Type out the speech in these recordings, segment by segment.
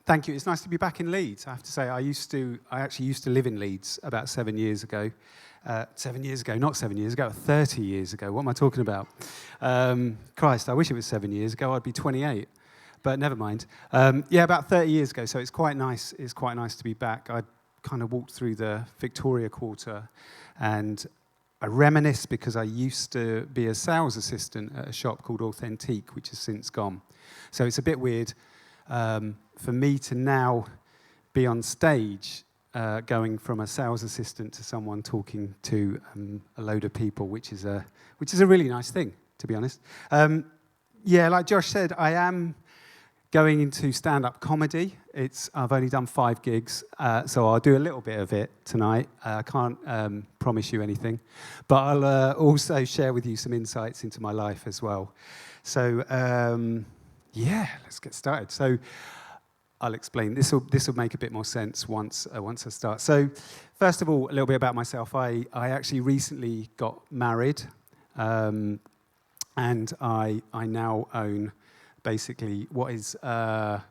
Thank you. It's nice to be back in Leeds. I have to say, I actually used to live in Leeds about 7 years ago. 7 years ago, not 7 years ago, 30 years ago. What am I talking about? Christ, I wish it was 7 years ago. I'd be 28, but never mind. About 30 years ago. So it's quite nice. It's quite nice to be back. I kind of walked through the Victoria Quarter, and I reminisce because I used to be a sales assistant at a shop called Authentique, which has since gone. So it's a bit weird for me to now be on stage going from a sales assistant to someone talking to a load of people, which is a really nice thing, to be honest. Like Josh said, I am going into stand-up comedy. I've only done 5 gigs, so I'll do a little bit of it tonight. I can't promise you anything, but I'll also share with you some insights into my life as well. So let's get started. So I'll explain. This will make a bit more sense once I start. So first of all, a little bit about myself. I actually recently got married, and I now own basically what is the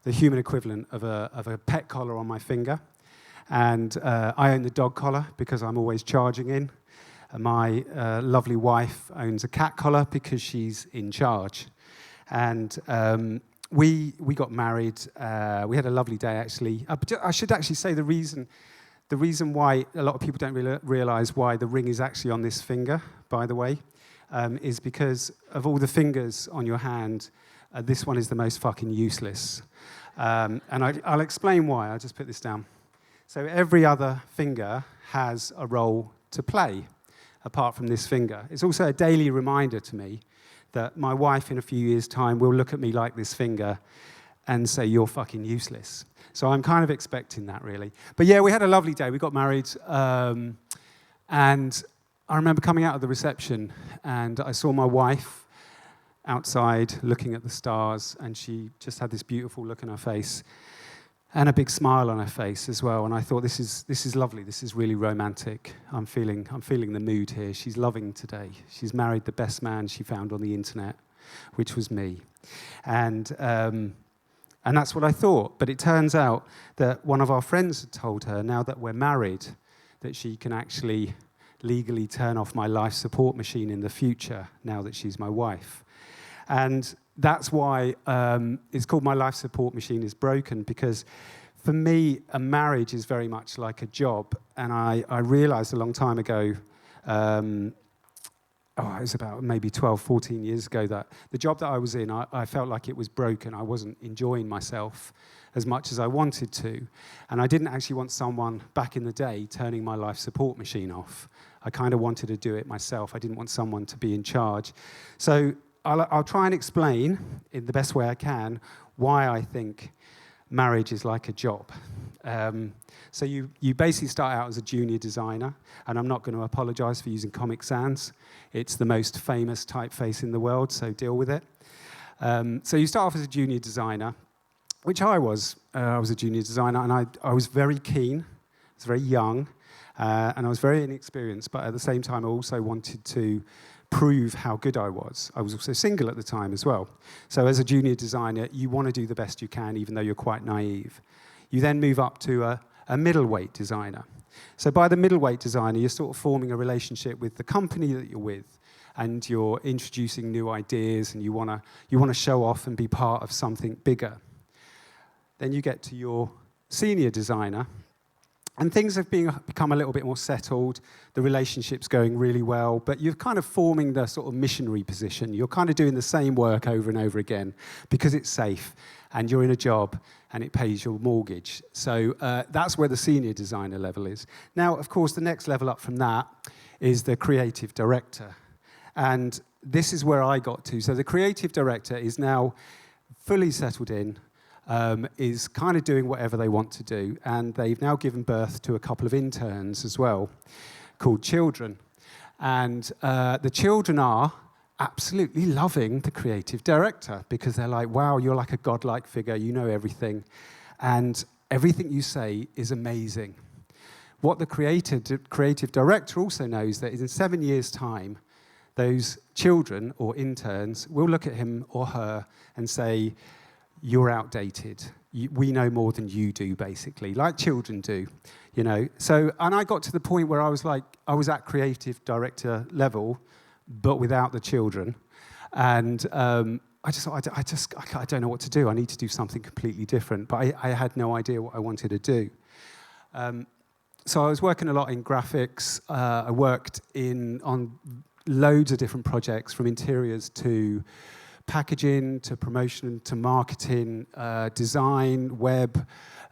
human equivalent of a pet collar on my finger. And I own the dog collar because I'm always charging in. My lovely wife owns a cat collar because she's in charge. And we got married. We had a lovely day, actually. I should actually say the reason why a lot of people don't realize why the ring is actually on this finger, by the way, is because of all the fingers on your hand, this one is the most fucking useless. And I'll explain why. I'll just put this down. So every other finger has a role to play, apart from this finger. It's also a daily reminder to me that my wife in a few years' time will look at me like this finger and say, you're fucking useless. So I'm kind of expecting that, really. But yeah, we had a lovely day. We got married, and I remember coming out of the reception, and I saw my wife outside looking at the stars, and she just had this beautiful look on her face and a big smile on her face as well. And I thought, this is lovely. This is really romantic. I'm feeling the mood here. She's loving today. She's married the best man she found on the internet, which was me. And that's what I thought. But it turns out that one of our friends had told her, now that we're married, that she can actually legally turn off my life support machine in the future, now that she's my wife. And that's why it's called My Life Support Machine is Broken, because for me, a marriage is very much like a job. And I realized a long time ago, it was about maybe 12, 14 years ago, that the job that I was in, I felt like it was broken. I wasn't enjoying myself as much as I wanted to. And I didn't actually want someone back in the day turning my life support machine off. I kind of wanted to do it myself. I didn't want someone to be in charge. So I'll try and explain, in the best way I can, why I think marriage is like a job. So you basically start out as a junior designer, and I'm not going to apologize for using Comic Sans. It's the most famous typeface in the world, so deal with it. So you start off as a junior designer, which I was. I was a junior designer, and I was very keen. I was very young, and I was very inexperienced, but at the same time, I also wanted to prove how good I was. I was also single at the time as well. So as a junior designer, you want to do the best you can, even though you're quite naive. You then move up to a middleweight designer. So by the middleweight designer, you're sort of forming a relationship with the company that you're with, and you're introducing new ideas, and you want to show off and be part of something bigger. Then you get to your senior designer, and things have become a little bit more settled. The relationship's going really well, but you're kind of forming the sort of missionary position. You're kind of doing the same work over and over again because it's safe, and you're in a job, and it pays your mortgage. So that's where the senior designer level is. Now, of course, the next level up from that is the creative director. And this is where I got to. So the creative director is now fully settled in, is kind of doing whatever they want to do, and they've now given birth to a couple of interns as well, called children. And the children are absolutely loving the creative director, because they're like, wow, you're like a godlike figure, you know everything, and everything you say is amazing. What the creative director also knows that is in 7 years' time, those children or interns will look at him or her and say, you're outdated. We know more than you do, basically, like children do, you know. So, and I got to the point where I was at creative director level, but without the children. And I just thought, I don't know what to do. I need to do something completely different. But I had no idea what I wanted to do. So I was working a lot in graphics. I worked on loads of different projects, from interiors to packaging, to promotion, to marketing, design, web.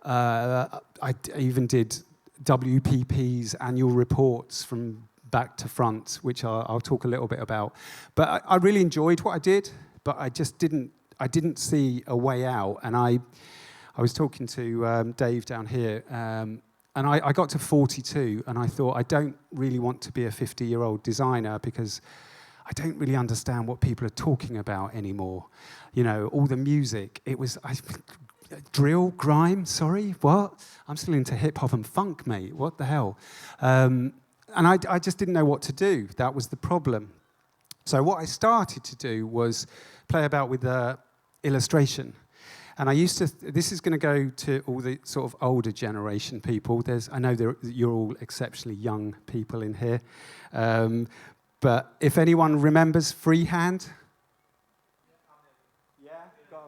I even did WPP's annual reports from back to front, which I'll talk a little bit about. But I really enjoyed what I did, but I just didn't see a way out. And I was talking to Dave down here, and I got to 42, and I thought, I don't really want to be a 50-year-old designer, because I don't really understand what people are talking about anymore. You know, all the music, drill, grime, sorry, what? I'm still into hip-hop and funk, mate, what the hell? And I just didn't know what to do. That was the problem. So what I started to do was play about with illustration. And this is going to go to all the sort of older generation people. I know you're all exceptionally young people in here. But if anyone remembers freehand?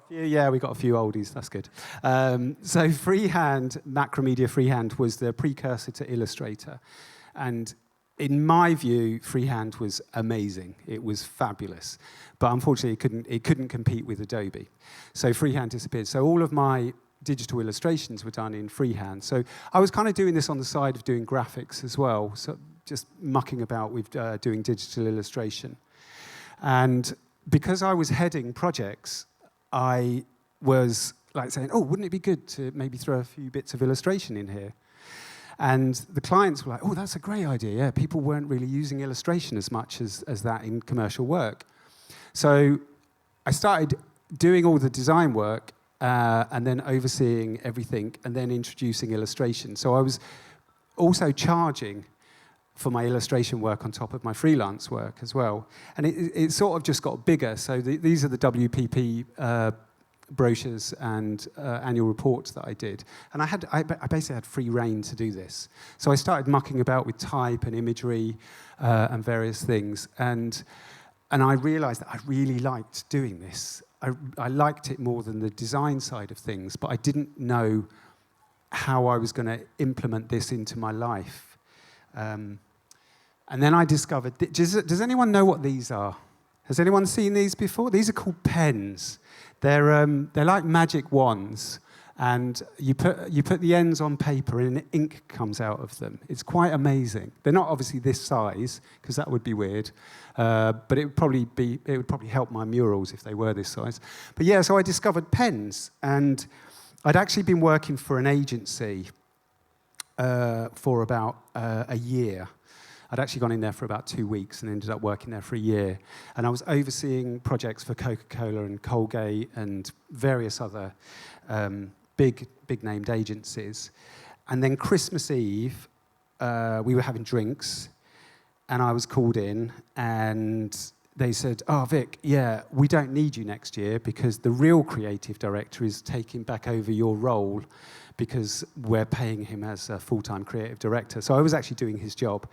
Yeah, we got a few oldies, that's good. So freehand, Macromedia freehand, was the precursor to Illustrator. And in my view, freehand was amazing. It was fabulous. But unfortunately, it couldn't compete with Adobe. So freehand disappeared. So all of my digital illustrations were done in freehand. So I was kind of doing this on the side of doing graphics as well. So just mucking about with doing digital illustration. And because I was heading projects, I was like saying, oh, wouldn't it be good to maybe throw a few bits of illustration in here? And the clients were like, oh, that's a great idea. Yeah, people weren't really using illustration as much as that in commercial work. So I started doing all the design work and then overseeing everything and then introducing illustration. So I was also charging for my illustration work on top of my freelance work as well. And it sort of just got bigger. So these are the WPP brochures and annual reports that I did. And I basically had free rein to do this. So I started mucking about with type and imagery and various things. And I realized that I really liked doing this. I liked it more than the design side of things, but I didn't know how I was going to implement this into my life. And then I discovered, does anyone know what these are? Has anyone seen these before? These are called pens. They're like magic wands, and you put the ends on paper and ink comes out of them. It's quite amazing. They're not obviously this size, because that would be weird, but it would probably help my murals if they were this size. But yeah, so I discovered pens, and I'd actually been working for an agency for about a year. I'd actually gone in there for about 2 weeks and ended up working there for a year. And I was overseeing projects for Coca-Cola and Colgate and various other big named agencies. And then Christmas Eve, we were having drinks, and I was called in, and they said, oh, Vic, yeah, we don't need you next year because the real creative director is taking back over your role because we're paying him as a full-time creative director. So I was actually doing his job.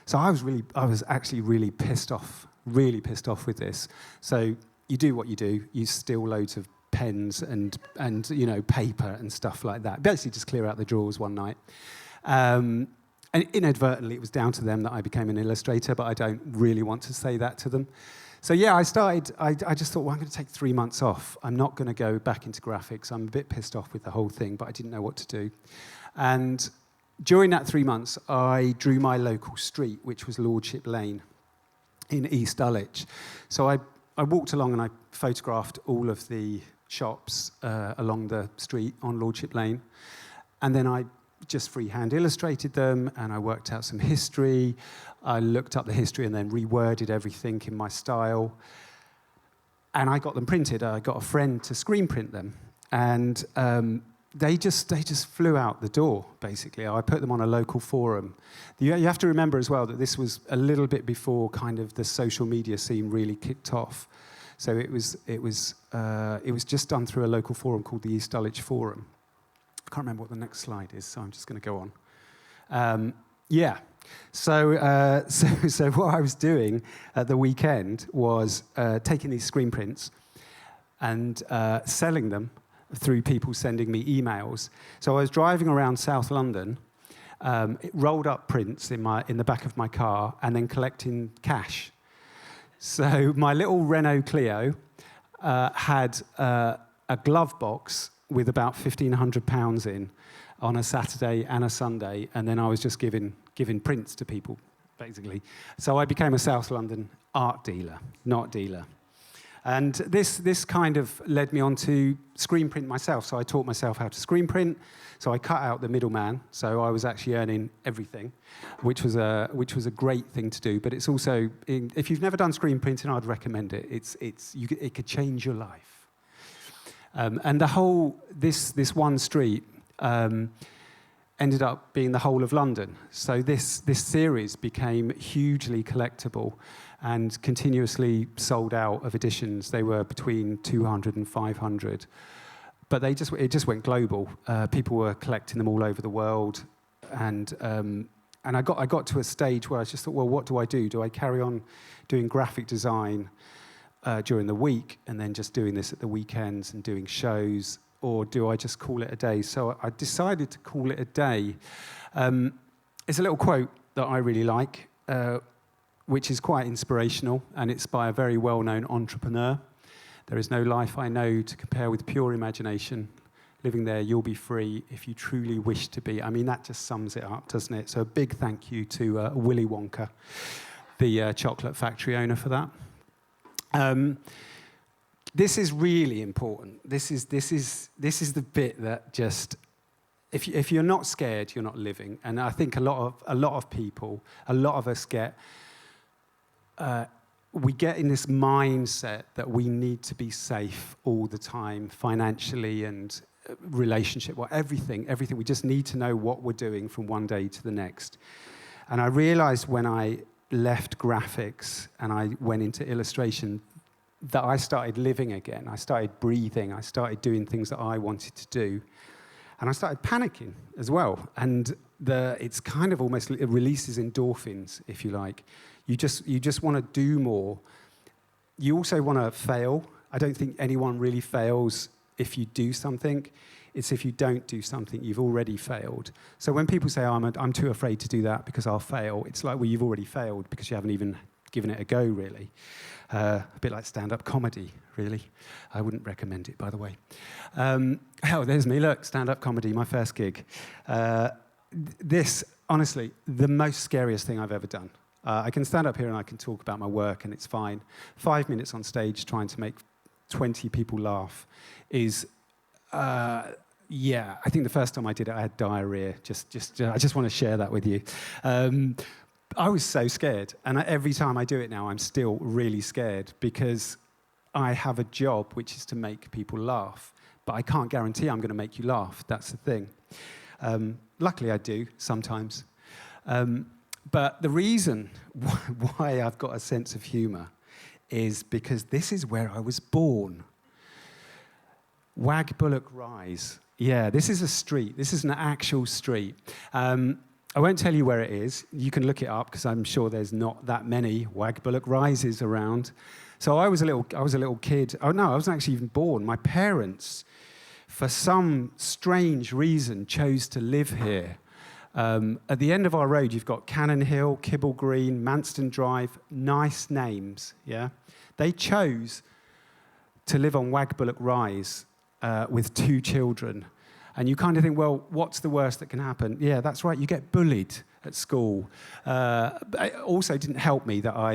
So I was actually really pissed off with this. So you do what you do. You steal loads of pens and you know, paper and stuff like that. Basically just clear out the drawers one night. And inadvertently, it was down to them that I became an illustrator, but I don't really want to say that to them. So yeah, I just thought, well, I'm going to take 3 months off. I'm not going to go back into graphics. I'm a bit pissed off with the whole thing, but I didn't know what to do. And during that 3 months, I drew my local street, which was Lordship Lane in East Dulwich. So I walked along and I photographed all of the shops along the street on Lordship Lane. And then I just freehand illustrated them, and I worked out some history. I looked up the history and then reworded everything in my style. And I got them printed. I got a friend to screen print them. And they just flew out the door, basically. I put them on a local forum. You have to remember as well that this was a little bit before kind of the social media scene really kicked off. So it was just done through a local forum called the East Dulwich Forum. I can't remember what the next slide is, so I'm just going to go on. So what I was doing at the weekend was taking these screen prints and selling them through people sending me emails. So I was driving around South London, rolled up prints in the back of my car, and then collecting cash. So my little Renault Clio had a glove box with about £1,500 in on a Saturday and a Sunday, and then I was just giving prints to people, basically. So I became a South London art dealer, not dealer. And this kind of led me on to screen print myself. So I taught myself how to screen print. So I cut out the middleman. So I was actually earning everything, which was a great thing to do. But it's also, if you've never done screen printing, I'd recommend it. It could change your life. And the whole this one street ended up being the whole of London. So this series became hugely collectible and continuously sold out of editions. They were between 200 and 500. But it just went global. People were collecting them all over the world. And I got to a stage where I just thought, well, what do I do? Do I carry on doing graphic design during the week and then just doing this at the weekends and doing shows? Or do I just call it a day? So I decided to call it a day. It's a little quote that I really like, which is quite inspirational, and it's by a very well-known entrepreneur. There is no life I know to compare with pure imagination. Living there, you'll be free if you truly wish to be. I mean, that just sums it up, doesn't it? So a big thank you to Willy Wonka, the chocolate factory owner, for that. This is really important. This is the bit that just, if you're not scared, you're not living. And I think a lot of people, a lot of us we get in this mindset that we need to be safe all the time, financially and relationship, well, everything. We just need to know what we're doing from one day to the next. And I realized when I left graphics and I went into illustration that I started living again. I started breathing. I started doing things that I wanted to do. And I started panicking as well. And it's kind of almost, it releases endorphins, if you like. You just want to do more. You also want to fail. I don't think anyone really fails if you do something. It's if you don't do something, you've already failed. So when people say, I'm too afraid to do that because I'll fail, it's like, well, you've already failed because you haven't even given it a go, really. A bit like stand-up comedy, really. I wouldn't recommend it, by the way. There's me, look, stand-up comedy, my first gig. This, honestly, the most scariest thing I've ever done. I can stand up here and I can talk about my work and it's fine. 5 minutes on stage trying to make 20 people laugh is, I think the first time I did it, I had diarrhea. I just want to share that with you. I was so scared, and every time I do it now, I'm still really scared because I have a job which is to make people laugh, but I can't guarantee I'm going to make you laugh. That's the thing. Luckily, I do sometimes. But the reason why I've got a sense of humour is because this is where I was born. Wag Bullock Rise. Yeah, this is a street. This is an actual street. I won't tell you where it is. You can look it up because I'm sure there's not that many Wag Bullock Rises around. So I was a little kid. Oh no, I wasn't actually even born. My parents, for some strange reason, chose to live here. At the end of our road, you've got Cannon Hill, Kibble Green, Manston Drive. Nice names, yeah? They chose to live on Wag Bullock Rise with 2 children. And you kind of think, well, what's the worst that can happen? Yeah, that's right, you get bullied at school. It also didn't help me that I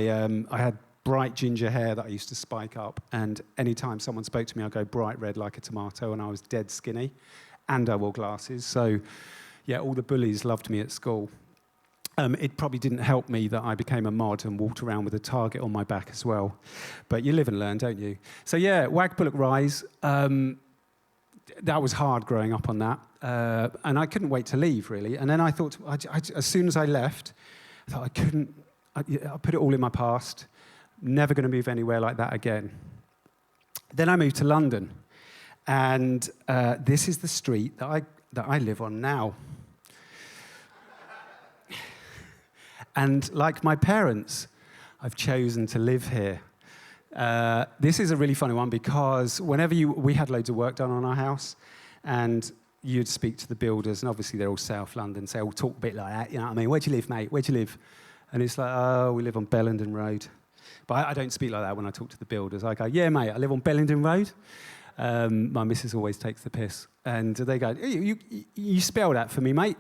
had bright ginger hair that I used to spike up, and any time someone spoke to me, I'd go bright red like a tomato, and I was dead skinny, and I wore glasses. So, yeah, all the bullies loved me at school. It probably didn't help me that I became a mod and walked around with a target on my back as well. But you live and learn, don't you? So, yeah, Wag Bullock Rise. That was hard growing up on that. And I couldn't wait to leave, really. And then I thought, as soon as I left, I thought I put it all in my past. Never going to move anywhere like that again. Then I moved to London, and this is the street that I live on now. And like my parents, I've chosen to live here. This is a really funny one because whenever we had loads of work done on our house, and you'd speak to the builders, and obviously they're all South London, so they'll talk a bit like that, you know what I mean? Where do you live, mate? Where do you live? And it's like, oh, we live on Bellenden Road. But I don't speak like that when I talk to the builders. I go, yeah, mate, I live on Bellenden Road. My missus always takes the piss. And they go, you spell that for me, mate?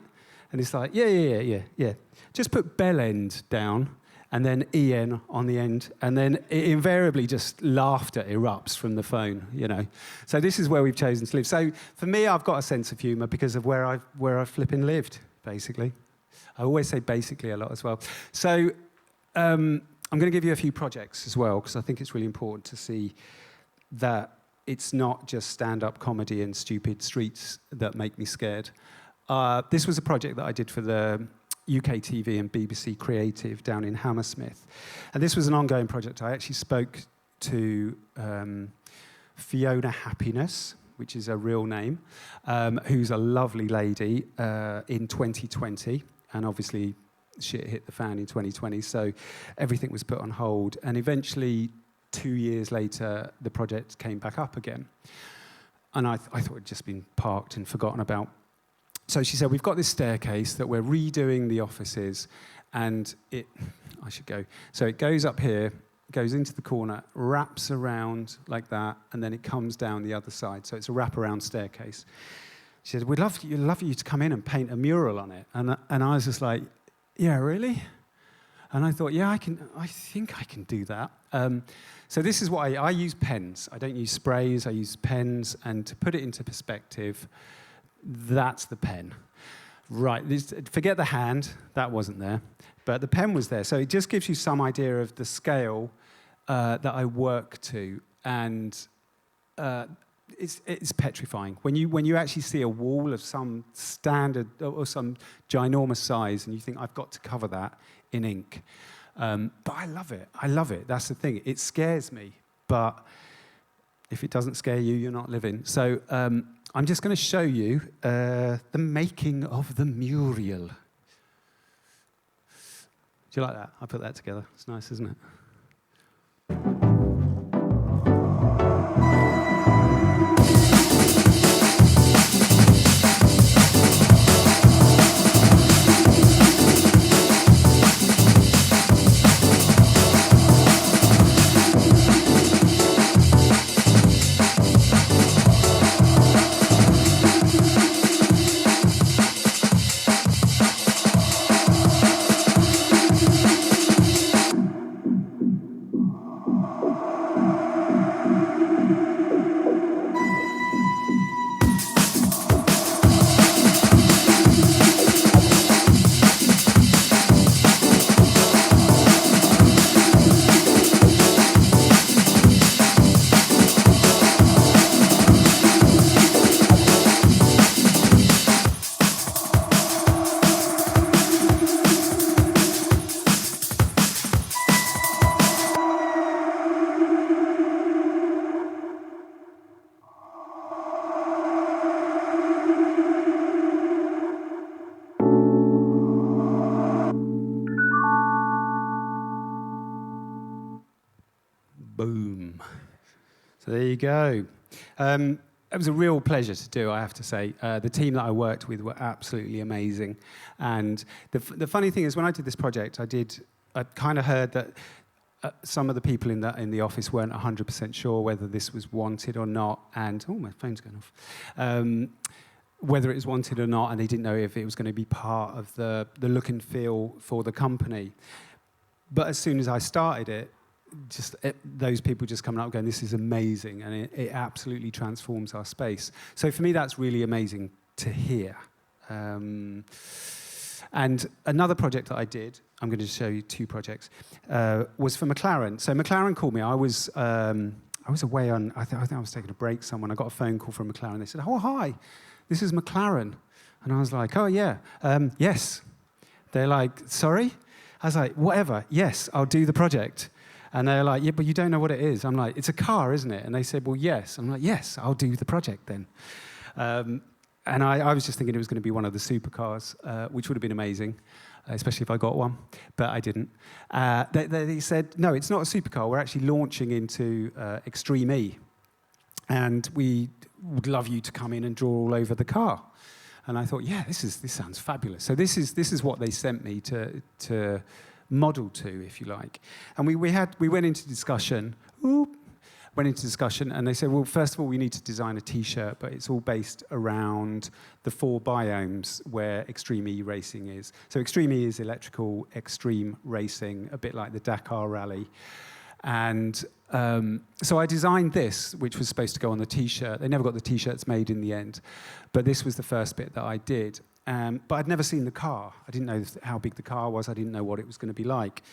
And it's like, yeah. Just put Bellend down, and then EN on the end, and then invariably just laughter erupts from the phone, you know. So this is where we've chosen to live. So for me, I've got a sense of humour because of where I've flipping lived, basically. I always say basically a lot as well. So I'm going to give you a few projects as well, because I think it's really important to see that it's not just stand-up comedy and stupid streets that make me scared. This was a project that I did for the UK TV and BBC Creative down in Hammersmith. And this was an ongoing project. I actually spoke to Fiona Happiness, which is a real name, who's a lovely lady, in 2020. And obviously, shit hit the fan in 2020, so everything was put on hold. And eventually, 2 years later, the project came back up again. And I thought it'd just been parked and forgotten about. So she said, we've got this staircase that we're redoing the offices, and I should go. So it goes up here, goes into the corner, wraps around like that, and then it comes down the other side. So it's a wraparound staircase. She said, we'd love you to come in and paint a mural on it. And I was just like, yeah, really? And I thought, yeah, I think I can do that. So this is what I use pens. I don't use sprays, I use pens. And to put it into perspective, that's the pen. Right, forget the hand, that wasn't there. But the pen was there. So it just gives you some idea of the scale that I work to. And it's petrifying. When you actually see a wall of some standard or some ginormous size and you think, I've got to cover that in ink. But I love it. That's the thing. It scares me. But if it doesn't scare you, you're not living. So I'm just going to show you the making of the mural. Do you like that? I put that together. It's nice, isn't it? Boom. So there you go. It was a real pleasure to do, I have to say. The team that I worked with were absolutely amazing. And the funny thing is, when I did this project, I kind of heard that some of the people in the office weren't 100% sure whether this was wanted or not. And, oh, my phone's going off. Whether it was wanted or not, and they didn't know if it was going to be part of the look and feel for the company. But as soon as I started it, those people just coming up going, this is amazing, and it absolutely transforms our space. So for me, that's really amazing to hear. And another project that I did, I'm going to show you two projects, was for McLaren. So McLaren called me. I was away on, I think I was taking a break somewhere. I got a phone call from McLaren. They said, oh, hi, this is McLaren. And I was like, oh, yeah, yes. They're like, sorry? I was like, whatever, yes, I'll do the project. And they're like, yeah, but you don't know what it is. I'm like, it's a car, isn't it? And they said, well, yes. I'm like, yes, I'll do the project then. And I was just thinking it was going to be one of the supercars, which would have been amazing, especially if I got one, but I didn't. They said, no, it's not a supercar. We're actually launching into Extreme E, and we would love you to come in and draw all over the car. And I thought, yeah, this sounds fabulous. So this is what they sent me to model to, if you like. And we went into discussion. And they said, well, first of all, we need to design a T-shirt, but it's all based around the 4 biomes where Extreme E racing is. So Extreme E is electrical extreme racing, a bit like the Dakar Rally. And so I designed this, which was supposed to go on the T-shirt. They never got the T-shirts made in the end, but this was the first bit that I did. But I'd never seen the car. I didn't know how big the car was. I didn't know what it was going to be like.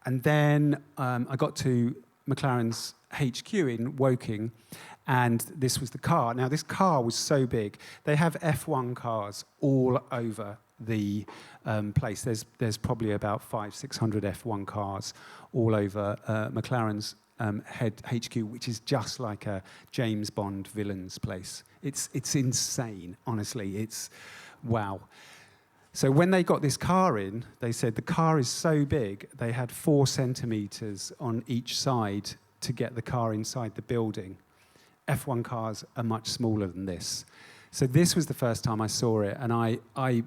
And then I got to McLaren's HQ in Woking, and this was the car. Now, this car was so big. They have F1 cars all over the place. There's probably about 500-600 F1 cars all over McLaren's HQ, which is just like a James Bond villain's place. It's insane, honestly. It's wow. So when they got this car in, they said the car is so big, they had 4 centimetres on each side to get the car inside the building. F1 cars are much smaller than this. So this was the first time I saw it, and I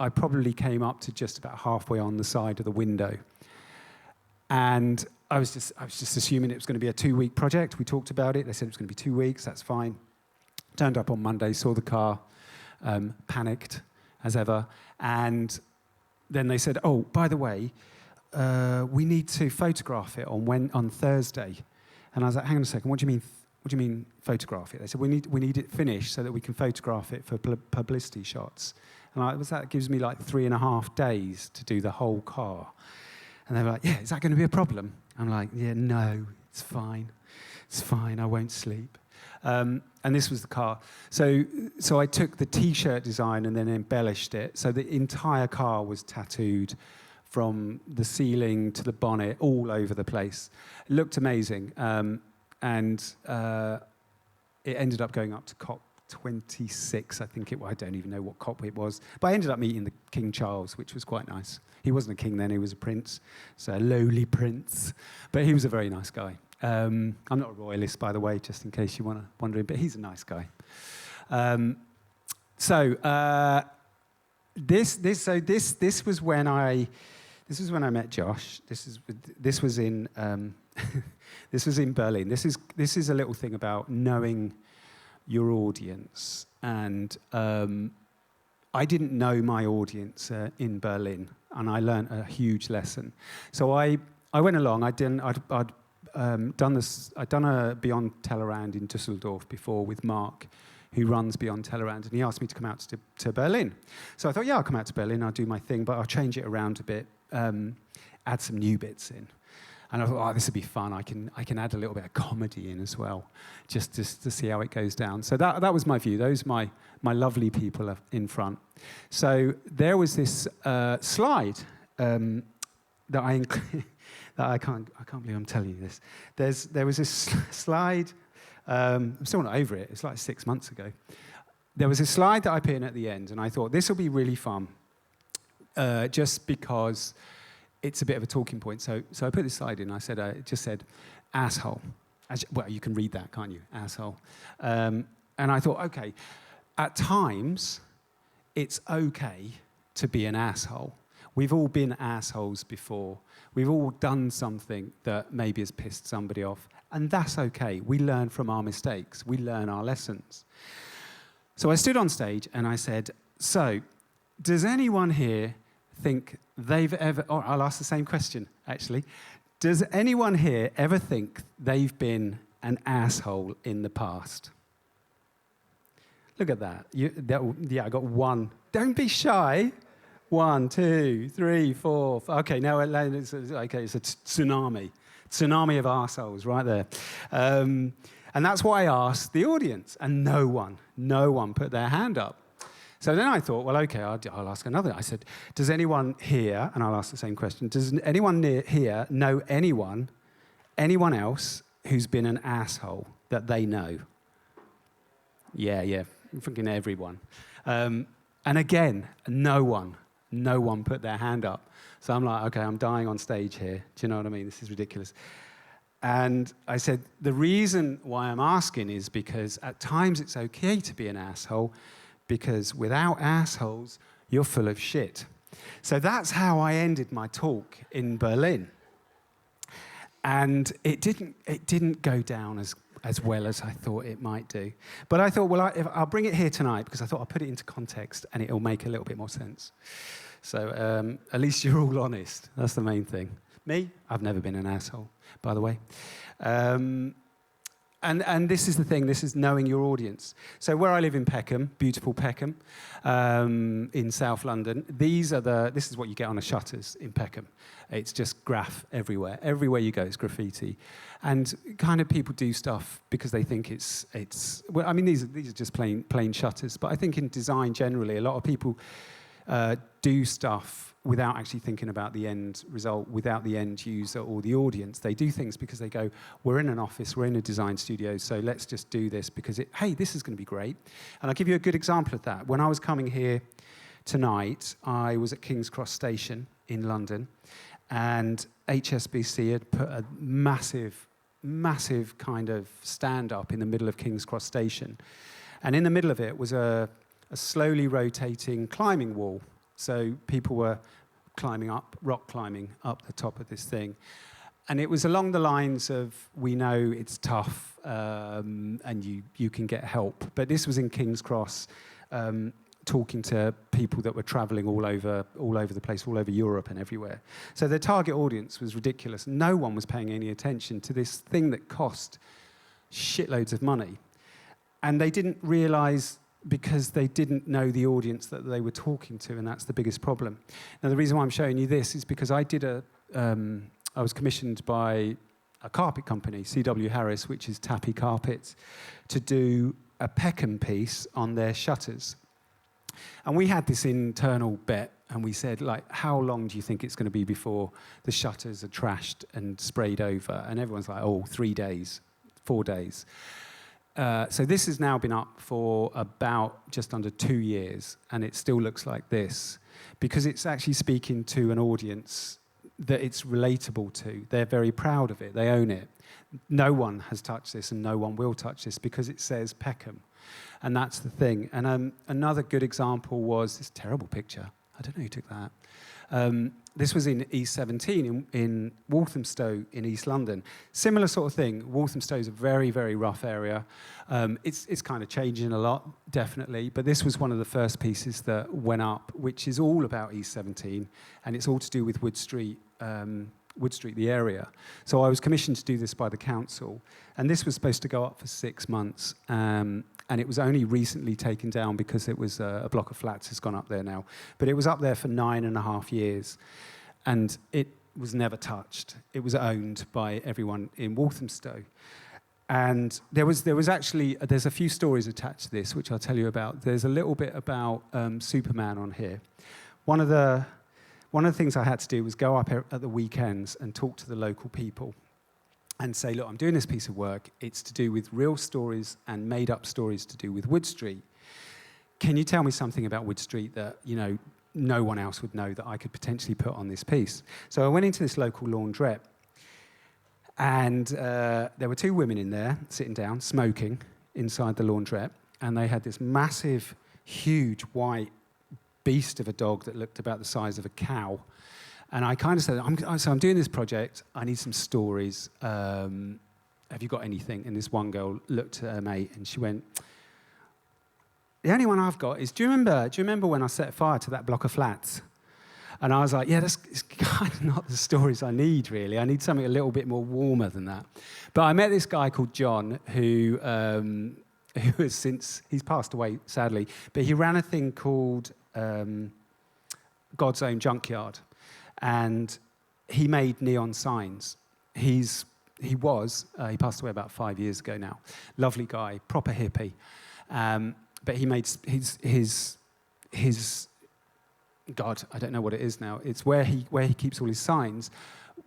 probably came up to just about halfway on the side of the window. And I was just assuming it was going to be a 2-week project. We talked about it. They said it was going to be 2 weeks. That's fine. Turned up on Monday, saw the car, panicked as ever. And then they said, oh, by the way, we need to photograph it on Thursday. And I was like, hang on a second, what do you mean photograph it? They said, we need it finished so that we can photograph it for publicity shots. And that gives me like 3.5 days to do the whole car. And they were like, yeah, is that going to be a problem? I'm like, yeah, no, it's fine. It's fine, I won't sleep. And this was the car. So I took the T-shirt design and then embellished it. So the entire car was tattooed from the ceiling to the bonnet, all over the place. It looked amazing. And it ended up going up to COP 26, I think I don't even know what COP it was. But I ended up meeting the King Charles, which was quite nice. He wasn't a king then, he was a prince. So a lowly prince. But he was a very nice guy. I'm not a royalist, by the way, just in case you were wondering, but he's a nice guy. This was when I met Josh. This was in Berlin. This is a little thing about knowing your audience, and I didn't know my audience in Berlin, and I learned a huge lesson. So I went along. I'd done a Beyond Tellerrand in Düsseldorf before with Mark, who runs Beyond Tellerrand, and he asked me to come out to Berlin. So I thought, yeah, I'll come out to Berlin, I'll do my thing, but I'll change it around a bit, add some new bits in. And I thought, oh, this would be fun. I can add a little bit of comedy in as well, just to see how it goes down. So that was my view. Those my lovely people in front. So there was this slide that I can't believe I'm telling you this. There was this slide. I'm still not over it. It's like 6 months ago. There was a slide that I put in at the end, and I thought this will be really fun, just because it's a bit of a talking point. So I put this slide in. It just said, asshole. Well, you can read that, can't you? Asshole. And I thought, okay, at times, it's okay to be an asshole. We've all been assholes before. We've all done something that maybe has pissed somebody off. And that's okay. We learn from our mistakes. We learn our lessons. So I stood on stage and I said, so, does anyone here think they've ever, or I'll ask the same question, actually. Does anyone here ever think they've been an asshole in the past? Look at that. Yeah, I got one. Don't be shy. 1, 2, 3, 4. Okay, now it's a tsunami. Tsunami of arseholes right there. And that's why I asked the audience, and no one put their hand up. So then I thought, well, okay, I'll ask another. I said, does anyone here, and I'll ask the same question, does anyone here know anyone Anyone else who's been an asshole that they know? Yeah, freaking everyone. And again, no one put their hand up. So I'm like, okay, I'm dying on stage here. Do you know what I mean? This is ridiculous. And I said, the reason why I'm asking is because at times it's okay to be an asshole, because without assholes, you're full of shit. So that's how I ended my talk in Berlin. And it didn't go down as well as I thought it might do. But I thought, well, I'll bring it here tonight because I thought I'll put it into context and it'll make a little bit more sense. So at least you're all honest. That's the main thing. Me, I've never been an asshole, by the way. And this is the thing, this is knowing your audience. So where I live in Peckham, beautiful Peckham, in South London, this is what you get on the shutters in Peckham. It's just graff everywhere. Everywhere you go, it's graffiti. And kind of people do stuff because they think it's well, I mean, these are just plain shutters, but I think in design generally, a lot of people do stuff without actually thinking about the end result, without the end user or the audience. They do things because they go, we're in an office, we're in a design studio, so let's just do this because, hey, this is going to be great. And I'll give you a good example of that. When I was coming here tonight, I was at King's Cross Station in London, and HSBC had put a massive kind of stand-up in the middle of King's Cross Station. And in the middle of it was a slowly rotating climbing wall. So people were rock climbing up the top of this thing. And it was along the lines of, we know it's tough and you can get help. But this was in King's Cross, talking to people that were traveling all over the place, all over Europe and everywhere. So their target audience was ridiculous. No one was paying any attention to this thing that cost shitloads of money. And they didn't realize, because they didn't know the audience that they were talking to, and that's the biggest problem. Now, the reason why I'm showing you this is because I was commissioned by a carpet company, C.W. Harris, which is Tappy Carpets, to do a Peckham piece on their shutters. And we had this internal bet, and we said, like, how long do you think it's going to be before the shutters are trashed and sprayed over? And everyone's like, 3 days, 4 days. So this has now been up for about just under 2 years, and it still looks like this, because it's actually speaking to an audience that it's relatable to. They're very proud of it. They own it. No one has touched this, and no one will touch this, because it says Peckham. And that's the thing. And another good example was this terrible picture. I don't know who took that. This was in E17 in Walthamstow in East London. Similar sort of thing. Walthamstow is a very, very rough area. It's kind of changing a lot, definitely. But this was one of the first pieces that went up, which is all about E17, and it's all to do with Wood Street, the area. So I was commissioned to do this by the council, and this was supposed to go up for 6 months. And it was only recently taken down because it was a block of flats has gone up there now. But it was up there for 9.5 years, and it was never touched. It was owned by everyone in Walthamstow. And there's a few stories attached to this, which I'll tell you about. There's a little bit about Superman on here. One of the things I had to do was go up at the weekends and talk to the local people and say, look, I'm doing this piece of work. It's to do with real stories and made-up stories to do with Wood Street. Can you tell me something about Wood Street that, no one else would know that I could potentially put on this piece? So I went into this local laundrette, and there were 2 women in there sitting down, smoking inside the laundrette, and they had this massive, huge, white beast of a dog that looked about the size of a cow. And I kind of said, I'm doing this project, I need some stories. Have you got anything? And this one girl looked at her mate and she went, the only one I've got is, do you remember when I set fire to that block of flats? And I was like, yeah, that's kind of not the stories I need, really. I need something a little bit more warmer than that. But I met this guy called John who has since, he's passed away, sadly, but he ran a thing called God's Own Junkyard. And he made neon signs. He passed away about 5 years ago now. Lovely guy, proper hippie. But he made his God, I don't know what it is now. It's where he keeps all his signs.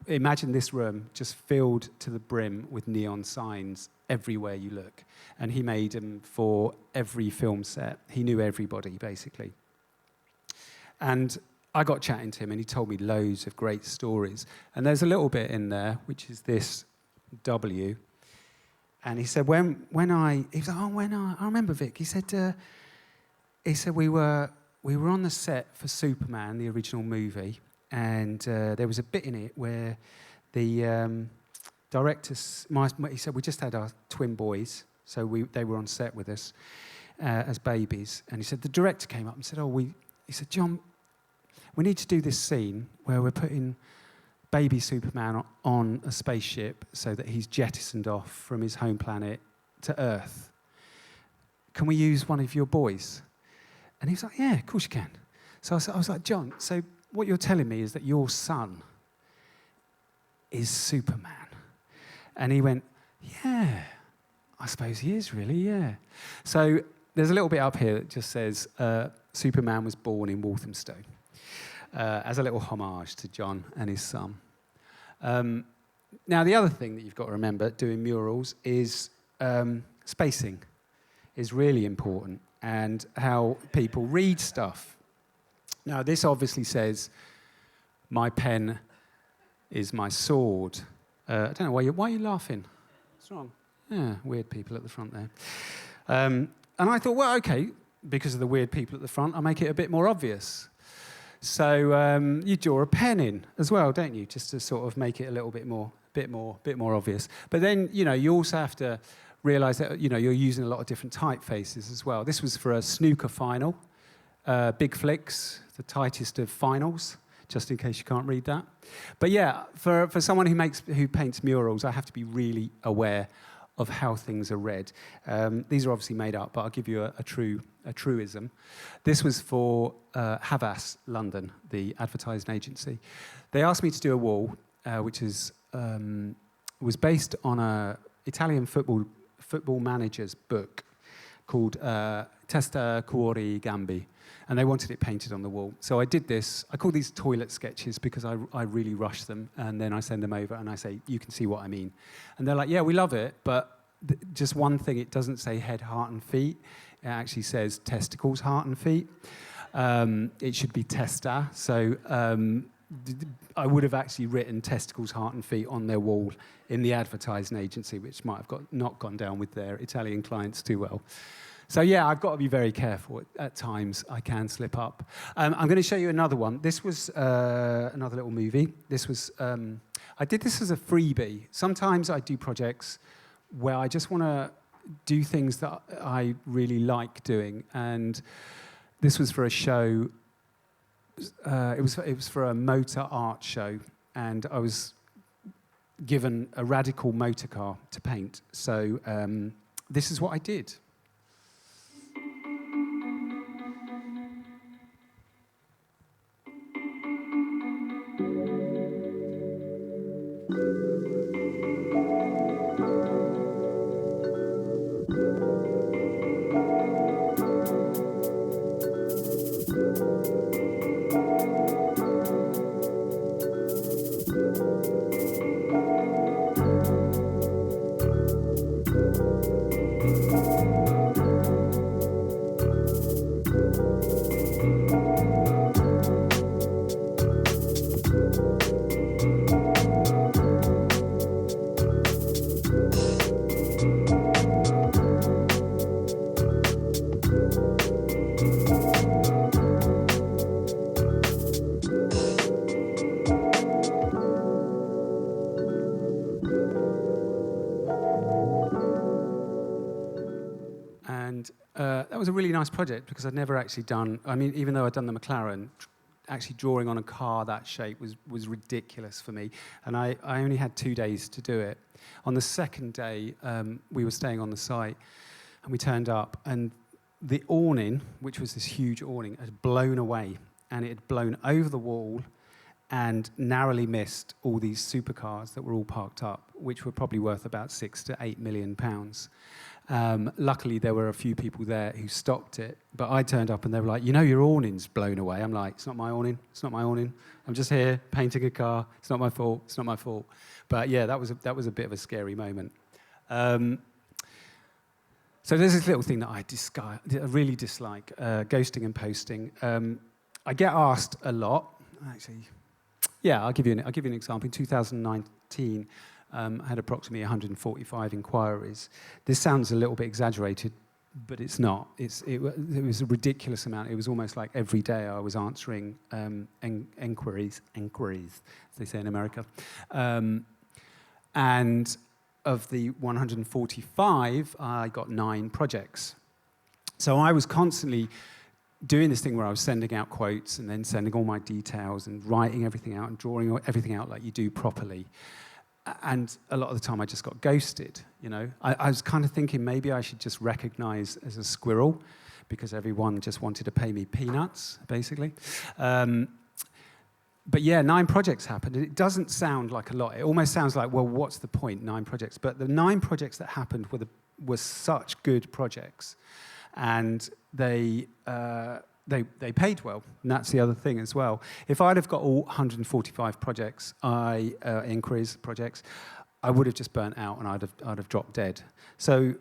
imagine this room just filled to the brim with neon signs everywhere you look. And he made them for every film set. He knew everybody, basically. And I got chatting to him, and he told me loads of great stories. And there's a little bit in there, which is this W. And he said, I remember Vic. He said we were on the set for Superman, the original movie, and there was a bit in it where the director, he said, we just had our twin boys, so they were on set with us as babies. And he said, the director came up and said, he said, John, we need to do this scene where we're putting baby Superman on a spaceship so that he's jettisoned off from his home planet to Earth. Can we use one of your boys? And he was like, yeah, of course you can. So I was like, John, so what you're telling me is that your son is Superman. And he went, yeah, I suppose he is really, yeah. So there's a little bit up here that just says, Superman was born in Walthamstow, as a little homage to John and his son. Now, the other thing that you've got to remember doing murals is spacing is really important, and how people read stuff. Now, this obviously says, my pen is my sword. I don't know, why are you laughing? What's wrong? Yeah, weird people at the front there. And I thought, well, okay, because of the weird people at the front, I'll make it a bit more obvious. So you draw a pen in as well, don't you? Just to sort of make it a little bit more obvious. But then, you also have to realise that, you're using a lot of different typefaces as well. This was for a snooker final, Big Flicks, the tightest of finals, just in case you can't read that. But yeah, for someone who paints murals, I have to be really aware of how things are read. These are obviously made up, but I'll give you a truism. This was for Havas London, the advertising agency. They asked me to do a wall, which was based on an Italian football manager's book called Testa Cuori Gambi, and they wanted it painted on the wall. So I did this. I call these toilet sketches because I really rush them, and then I send them over and I say, you can see what I mean. And they're like, yeah, we love it, but just one thing, it doesn't say head, heart and feet. It actually says testicles, heart and feet. It should be testa. So I would have actually written testicles, heart and feet on their wall in the advertising agency, which might have not gone down with their Italian clients too well. So yeah, I've got to be very careful. At times, I can slip up. I'm going to show you another one. This was another little movie. This was I did this as a freebie. Sometimes I do projects where I just want to do things that I really like doing, and this was for a show. It was for a motor art show, and I was given a radical motor car to paint. So this is what I did. That was a really nice project because I'd never actually done, even though I'd done the McLaren, actually drawing on a car that shape was ridiculous for me. And I only had 2 days to do it. On the second day, we were staying on the site and we turned up, and the awning, which was this huge awning, had blown away, and it had blown over the wall and narrowly missed all these supercars that were all parked up, which were probably worth about £6 to £8 million. Luckily, there were a few people there who stopped it, but I turned up and they were like, you know, your awning's blown away. I'm like, it's not my awning, it's not my awning. I'm just here painting a car. It's not my fault, it's not my fault. But yeah, that was a bit of a scary moment. So there's this little thing that I really dislike, ghosting and posting. I get asked a lot, actually. Yeah, I'll give you an example. In 2019, I had approximately 145 inquiries. This sounds a little bit exaggerated, but it's not. It was a ridiculous amount. It was almost like every day I was answering inquiries, as they say in America. And of the 145, I got 9 projects. So I was constantly doing this thing where I was sending out quotes and then sending all my details and writing everything out and drawing everything out like you do properly. And a lot of the time I just got ghosted, you know. I was kind of thinking maybe I should just recognize as a squirrel because everyone just wanted to pay me peanuts, basically. But yeah, 9 projects happened. It doesn't sound like a lot. It almost sounds like, well, what's the point, 9 projects? But the 9 projects that happened were such good projects. And they paid well, and that's the other thing as well. If I'd have got all 145 projects, inquiries, projects, I would have just burnt out and I'd have dropped dead. So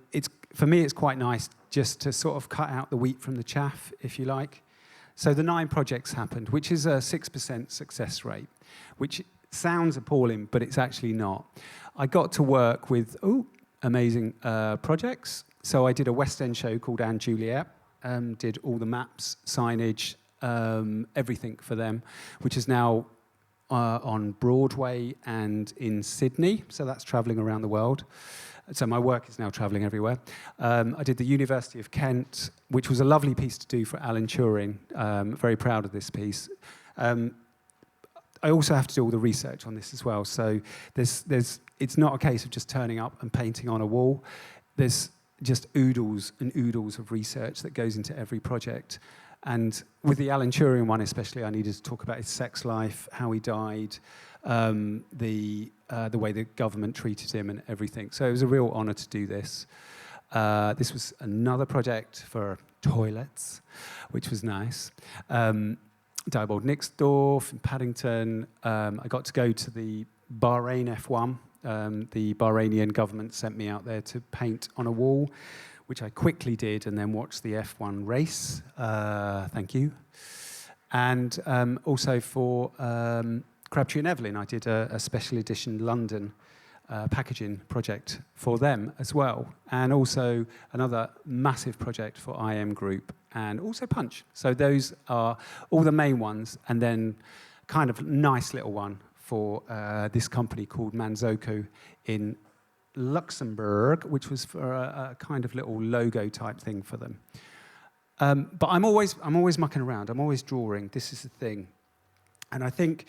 for me, it's quite nice just to sort of cut out the wheat from the chaff, if you like. So the 9 projects happened, which is a 6% success rate, which sounds appalling, but it's actually not. I got to work with amazing projects. So I did a West End show called Anne Juliet, did all the maps, signage, everything for them, which is now on Broadway and in Sydney, so that's travelling around the world. So my work is now travelling everywhere. I did the University of Kent, which was a lovely piece to do for Alan Turing. Very proud of this piece. I also have to do all the research on this as well. So it's not a case of just turning up and painting on a wall. There's just oodles and oodles of research that goes into every project. And with the Alan Turing one especially, I needed to talk about his sex life, how he died, the way the government treated him and everything. So it was a real honour to do this. This was another project for toilets, which was nice. Diebold Nixdorf in Paddington. I got to go to the Bahrain F1. The Bahrainian government sent me out there to paint on a wall, which I quickly did, and then watched the F1 race. Thank you. And also for Crabtree and Evelyn, I did a special edition London packaging project for them as well. And also another massive project for IM Group and also Punch. So those are all the main ones, and then kind of nice little one for this company called Manzoko in Luxembourg, which was for a kind of little logo type thing for them. But I'm always mucking around. I'm always drawing. This is the thing. And I think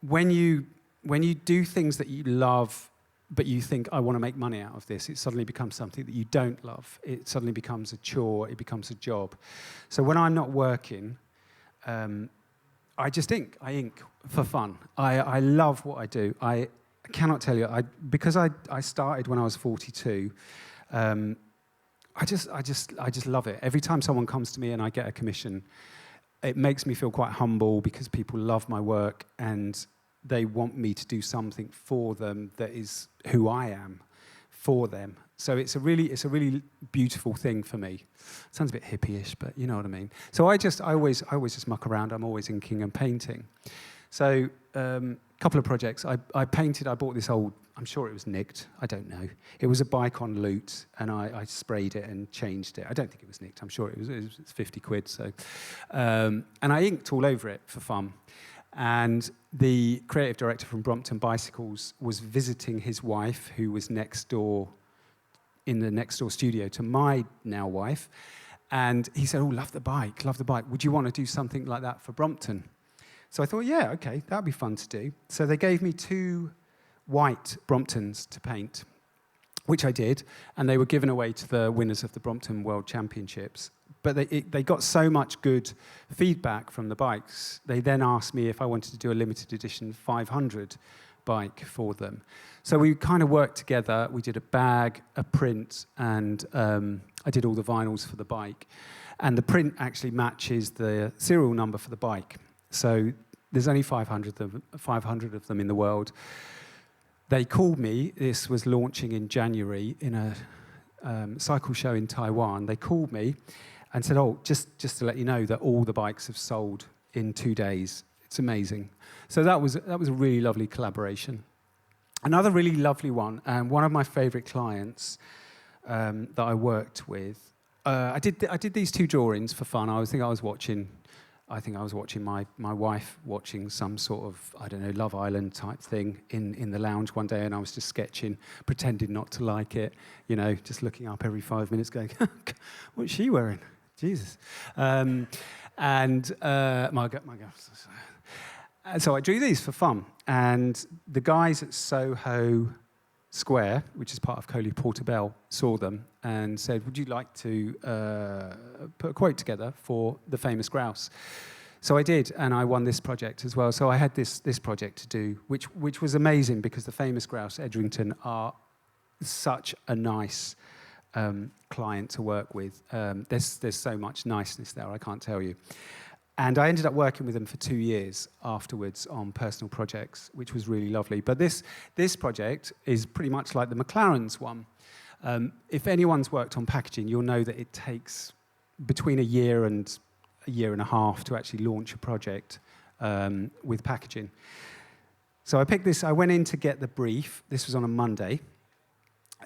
when you do things that you love, but you think, I want to make money out of this, it suddenly becomes something that you don't love. It suddenly becomes a chore. It becomes a job. So when I'm not working, I just ink. I ink for fun. I love what I do. I cannot tell you. Because I started when I was 42. I just love it. Every time someone comes to me and I get a commission, it makes me feel quite humble because people love my work and they want me to do something for them that is who I am for them. So it's a really beautiful thing for me. Sounds a bit hippie-ish, but you know what I mean. So I always just muck around. I'm always inking and painting. So a couple of projects. I bought this old, I'm sure it was nicked, I don't know. It was a bike on loot, and I sprayed it and changed it. I don't think it was nicked, I'm sure it was 50 quid. So, and I inked all over it for fun. And the creative director from Brompton Bicycles was visiting his wife, who was next door, in the next door studio to my now wife. And he said, love the bike. Would you want to do something like that for Brompton? So I thought, yeah, okay, that'd be fun to do. So they gave me 2 white Bromptons to paint, which I did, and they were given away to the winners of the Brompton World Championships. But they got so much good feedback from the bikes, they then asked me if I wanted to do a limited edition 500 bike for them. So we kind of worked together. We did a bag, a print, and I did all the vinyls for the bike. And the print actually matches the serial number for the bike. So there's only 500 of them in the world. They called me. This was launching in January in a cycle show in Taiwan. They called me and said, "Oh, just to let you know that all the bikes have sold in 2 days. It's amazing." So that was a really lovely collaboration. Another really lovely one, and one of my favourite clients that I worked with. I did these 2 drawings for fun. I think I was watching my wife watching some sort of, I don't know, Love Island type thing in the lounge one day, and I was just sketching, pretending not to like it, just looking up every 5 minutes going, what's she wearing? Jesus. My girl. So I drew these for fun, and the guys at Soho Square, which is part of Coley Portobello, saw them and said, "Would you like to put a quote together for the famous grouse?" So I did, and I won this project as well. So I had this project to do, which was amazing because the famous grouse, Edrington, are such a nice client to work with. There's so much niceness there, I can't tell you. And I ended up working with them for 2 years afterwards on personal projects, which was really lovely. But this project is pretty much like the McLaren's one. If anyone's worked on packaging, you'll know that it takes between a year and a half to actually launch a project with packaging. So I picked this. I went in to get the brief. This was on a Monday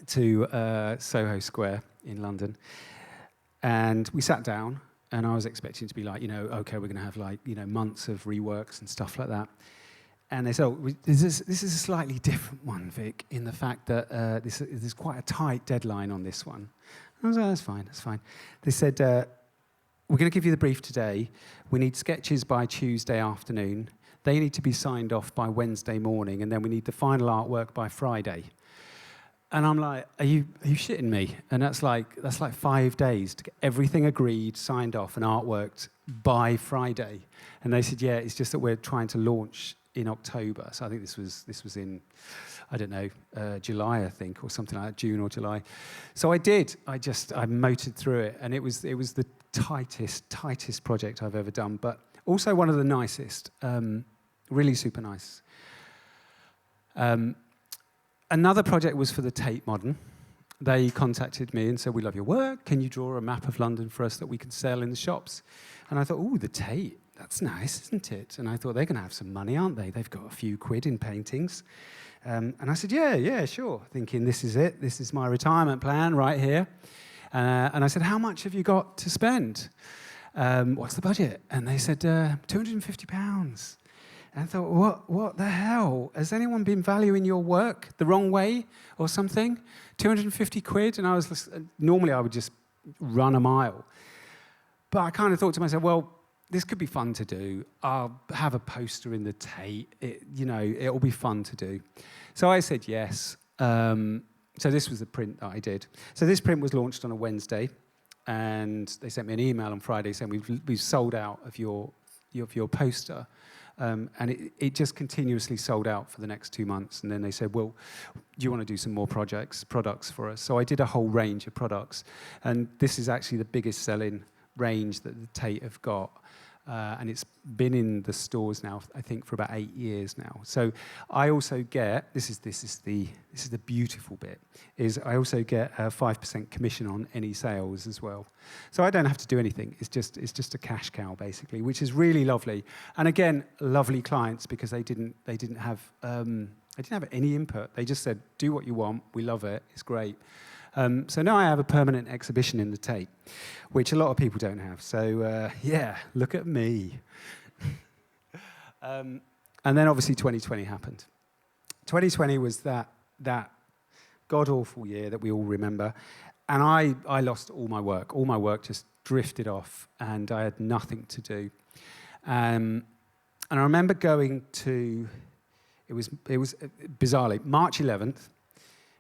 to Soho Square in London. And we sat down. And I was expecting to be like, okay, we're going to have months of reworks and stuff like that. And they said, "Oh, this is a slightly different one, Vic, in the fact that there's quite a tight deadline on this one." I was like, that's fine. They said, "We're going to give you the brief today. We need sketches by Tuesday afternoon. They need to be signed off by Wednesday morning, and then we need the final artwork by Friday." And I'm like, are you shitting me? And that's like 5 days to get everything agreed, signed off, and artworked by Friday. And they said, yeah, it's just that we're trying to launch in October. So I think this was in, I don't know, July, I think, or something like that, June or July. So I did. I motored through it, and it was the tightest project I've ever done, but also one of the nicest. Really super nice. Another project was for the Tate Modern. They contacted me and said, "We love your work. Can you draw a map of London for us that we can sell in the shops?" And I thought, "Oh, the Tate, that's nice, isn't it?" And I thought, they're going to have some money, aren't they? They've got a few quid in paintings. And I said, yeah, sure. Thinking, this is it. This is my retirement plan right here. And I said, "How much have you got to spend? What's the budget?" And they said, £250. And I thought, what the hell? Has anyone been valuing your work the wrong way or something? 250 quid? And normally I would just run a mile. But I kind of thought to myself, well, this could be fun to do. I'll have a poster in the Tate. It'll be fun to do. So I said yes. So this was the print that I did. So this print was launched on a Wednesday, and they sent me an email on Friday saying, we've sold out of your poster. And it just continuously sold out for the next 2 months. And then they said, "Well, do you want to do some more products for us?" So I did a whole range of products. And this is actually the biggest selling range that the Tate have got. And it's been in the stores now, I think, for about 8 years now. So I also get, this is the beautiful bit, is I also get a 5% commission on any sales as well. So I don't have to do anything. It's just a cash cow basically, which is really lovely. And again, lovely clients because they didn't have any input. They just said, "Do what you want. We love it. It's great." So now I have a permanent exhibition in the Tate, which a lot of people don't have. So yeah, look at me. And then obviously 2020 happened. 2020 was that god-awful year that we all remember. And I lost all my work. All my work just drifted off, and I had nothing to do. And I remember going to, it was bizarrely, March 11th,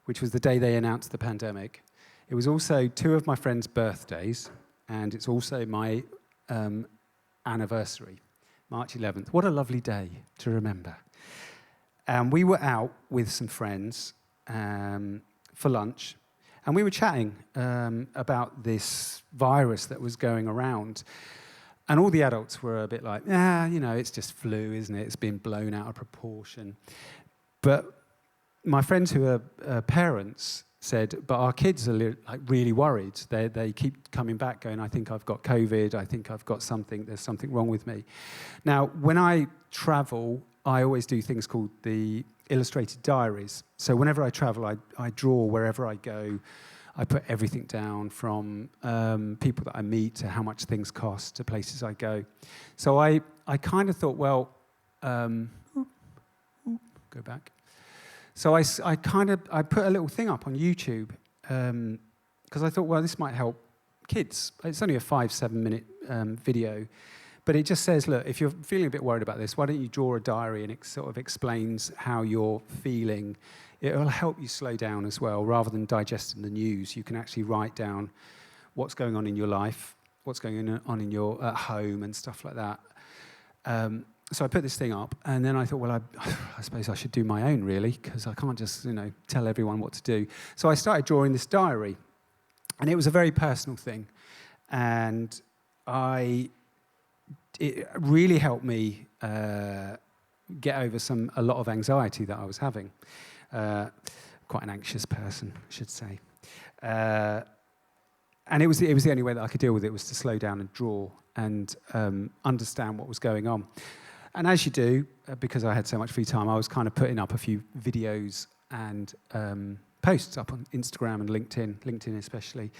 which was the day they announced the pandemic. It was also 2 of my friends' birthdays, and it's also my anniversary, March 11th. What a lovely day to remember. And we were out with some friends for lunch, and we were chatting about this virus that was going around. And all the adults were a bit like, it's just flu, isn't it? It's been blown out of proportion. But my friends who are parents said, but our kids are really worried. They keep coming back going, I think I've got COVID, I think I've got something, there's something wrong with me. Now, when I travel, I always do things called the illustrated diaries. So whenever I travel, I draw wherever I go. I put everything down from people that I meet to how much things cost to places I go. So I kind of thought, well, go back. So I put a little thing up on YouTube because I thought, well, this might help kids. It's only a 5-7 minute video, but it just says, look, if you're feeling a bit worried about this, why don't you draw a diary, and it sort of explains how you're feeling. It will help you slow down as well. Rather than digesting the news, you can actually write down what's going on in your life, what's going on in your home and stuff like that. So I put this thing up, and then I thought, well, I suppose I should do my own, really, because I can't just, tell everyone what to do. So I started drawing this diary, and it was a very personal thing, and it really helped me get over a lot of anxiety that I was having. Quite an anxious person, I should say. And it was the only way that I could deal with it, was to slow down and draw and understand what was going on. And as you do, because I had so much free time, I was kind of putting up a few videos and posts up on Instagram and LinkedIn especially.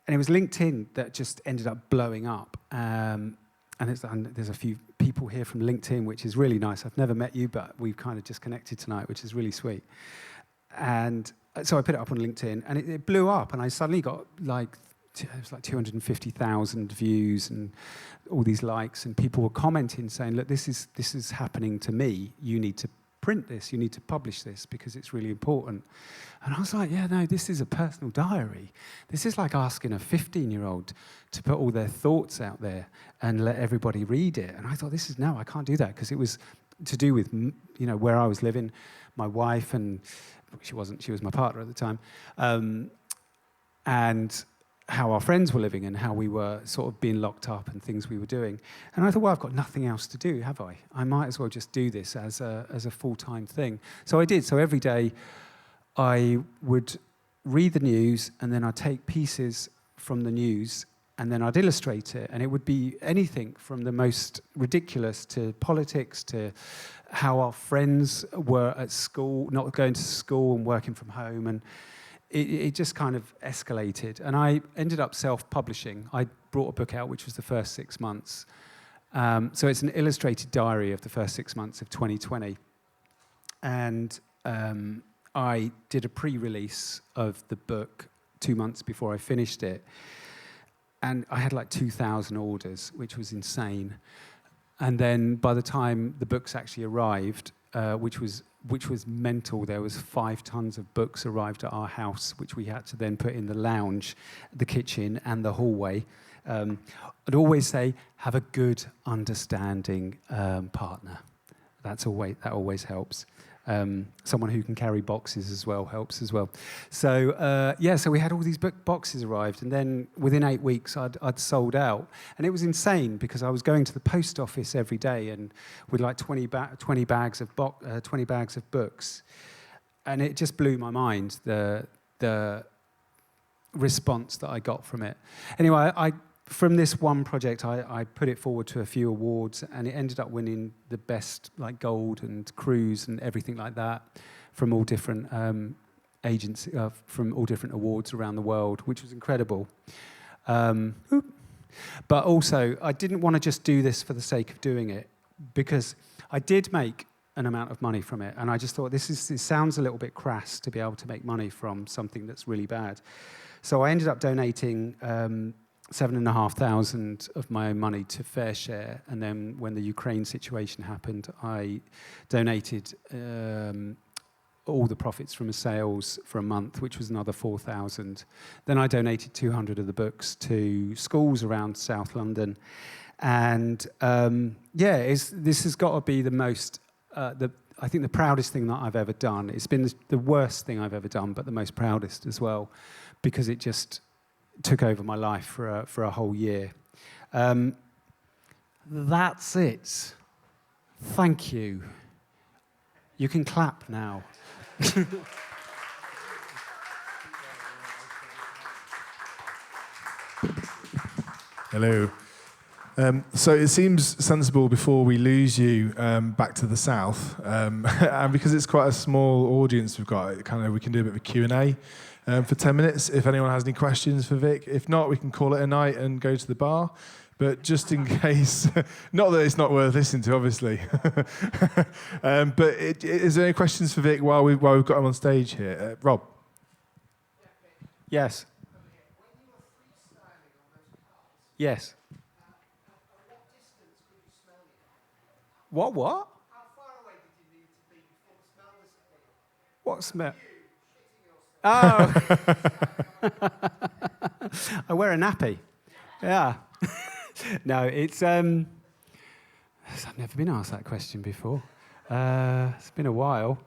And it was LinkedIn that just ended up blowing up. And there's a few people here from LinkedIn, which is really nice. I've never met you, but we've kind of just connected tonight, which is really sweet. And so I put it up on LinkedIn, and it blew up, and I suddenly got it was like 250,000 views and all these likes, and people were commenting saying, look, this is happening to me. You need to print this, you need to publish this because it's really important. And I was like, yeah, no, this is a personal diary. This is like asking a 15-year-old to put all their thoughts out there and let everybody read it. And I thought, I can't do that, because it was to do with, where I was living, my wife, and she was my partner at the time, and how our friends were living and how we were sort of being locked up and things we were doing. And I thought, well, I've got nothing else to do, have I? I might as well just do this as a full-time thing. So I did. So every day I would read the news, and then I'd take pieces from the news, and then I'd illustrate it. And it would be anything from the most ridiculous to politics to how our friends were at school, not going to school and working from home. And it just kind of escalated. And I ended up self-publishing. I brought a book out, which was the first 6 months. So it's an illustrated diary of the first 6 months of 2020. And I did a pre-release of the book 2 months before I finished it. And I had like 2,000 orders, which was insane. And then by the time the books actually arrived, which was mental. There was 5 tons of books arrived at our house, which we had to then put in the lounge, the kitchen, and the hallway. I'd always say, have a good, understanding partner. That always helps. Someone who can carry boxes as well helps as well. So so we had all these boxes arrived, and then within 8 weeks I'd sold out, and it was insane because I was going to the post office every day and with like 20 bags of books, and it just blew my mind the response that I got from it. Anyway, from this one project, I put it forward to a few awards, and it ended up winning the best, like gold and cruise and everything like that, from all different from all different awards around the world, which was incredible. But also, I didn't want to just do this for the sake of doing it, because I did make an amount of money from it, and I just thought it sounds a little bit crass to be able to make money from something that's really bad. So I ended up donating 7,500 of my own money to Fair Share, and then when the Ukraine situation happened, I donated all the profits from the sales for a month, which was another 4,000. Then I donated 200 of the books to schools around South London, and this has got to be the most. I think the proudest thing that I've ever done. It's been the worst thing I've ever done, but the most proudest as well, because it just took over my life for a whole year. That's it. Thank you. You can clap now. Hello. So it seems sensible before we lose you back to the south, and because it's quite a small audience we've got, we can do a bit of a Q&A for 10 minutes if anyone has any questions for Vic. If not, we can call it a night and go to the bar. But just in case, not that it's not worth listening to, obviously. But is there any questions for Vic while we've got him on stage here? Rob? Yes. Yes. What? How far away did you need to be before the smell disappeared? What smell? Oh. I wear a nappy. Yeah. No, it's... I've never been asked that question before. It's been a while.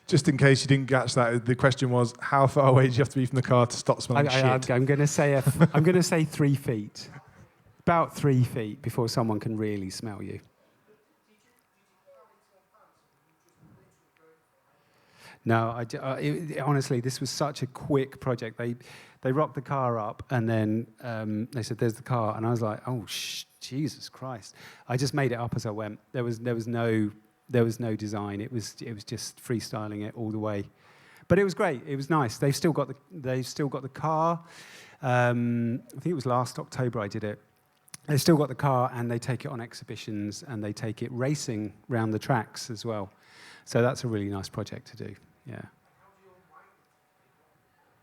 Just in case you didn't catch that, the question was, how far away do you have to be from the car to stop smelling shit? I'm going to say 3 feet. About 3 feet before someone can really smell you. No, honestly, this was such a quick project. They rocked the car up, and then they said, "There's the car," and I was like, "Oh, Jesus Christ!" I just made it up as I went. There was no design. It was just freestyling it all the way, but it was great. It was nice. They've still got the car. I think it was last October I did it. They've still got the car, and they take it on exhibitions, and they take it racing round the tracks as well. So that's a really nice project to do. Yeah.